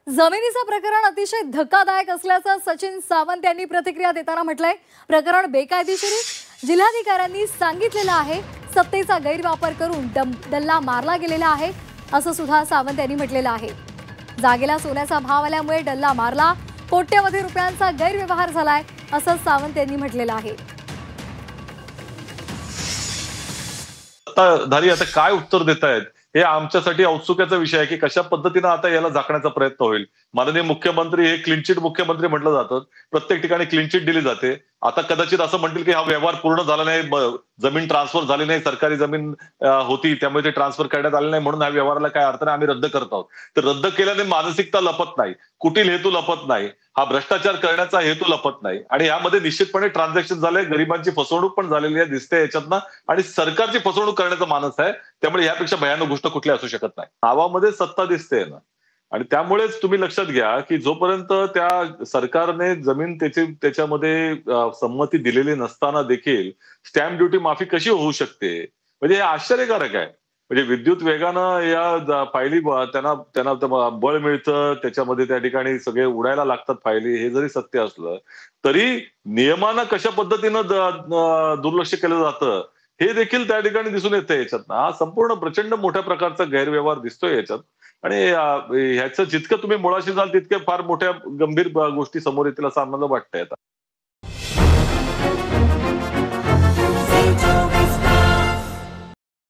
जमिनीचं प्रकरण अतिशय धक्कादायक असल्याचं सचिन सावंत यांनी प्रतिक्रिया देताना म्हटलंय। प्रकरण बेकायदेशीर जिल्हाधिकाऱ्यांनी सांगितलेलं आहे। सत्तेचा गैरवापर करून डल्ला मारला गेलेला आहे असं सुद्धा सावंत यांनी म्हटलेलं आहे। जागेला सोन्याचा भाव आल्यामुळे डल्ला मारला, कोट्यवधी रुपयांचा गैरव्यवहार झालाय असं सावंत यांनी म्हटलेलं आहे। सत्ताधारी आता काय उत्तर देतायत हे आमच्यासाठी औत्सुक्याचा विषय आहे की कशा पद्धतीने आता याला झाकण्याचा प्रयत्न होईल। माननीय मुख्यमंत्री हे क्लीन चिट मुख्यमंत्री म्हटलं जातं, प्रत्येक ठिकाणी क्लीन चिट दिली जाते। आता कदाचित असं म्हणतील की हा व्यवहार पूर्ण झाला नाही, जमीन ट्रान्सफर झाली नाही, सरकारी जमीन होती त्यामुळे ते ट्रान्सफर करण्यात आले नाही म्हणून हा व्यवहाराला काय अर्थ नाही, आम्ही रद्द करत आहोत। तर रद्द केल्याने मानसिकता लपत नाही, कुटील हेतू लपत नाही, हा भ्रष्टाचार करण्याचा हेतू लपत नाही आणि यामध्ये निश्चितपणे ट्रान्झॅक्शन झाले, गरिबांची फसवणूक पण झालेली आहे दिसते याच्यातनं आणि सरकारची फसवणूक करण्याचा मानस आहे। त्यामुळे यापेक्षा भयानक गोष्ट कुठली असू शकत नाही। नावामध्ये सत्ता दिसते ना आणि त्यामुळेच तुम्ही लक्षात घ्या की जोपर्यंत त्या सरकारने जमीन त्याच्यामध्ये संमती दिलेली नसताना देखील स्टॅम्प ड्युटी माफी कशी होऊ शकते, म्हणजे हे आश्चर्यकारक आहे। म्हणजे विद्युत वेगानं या फायली त्यांना त्यांना बळ मिळतं, त्याच्यामध्ये त्या ठिकाणी सगळे उडायला लागतात फायली, हे जरी सत्य असलं तरी नियमानं कशा पद्धतीनं दुर्लक्ष केलं जातं हे देखील त्या ठिकाणी दिसून येतं याच्यात। हा संपूर्ण प्रचंड मोठ्या प्रकारचा गैरव्यवहार दिसतोय याच्यात आणि ह्याचं जितकं तुम्ही मुळाशी जाल तितके फार मोठ्या गंभीर गोष्टी समोर येतील असं आम्हाला वाटतंय आता।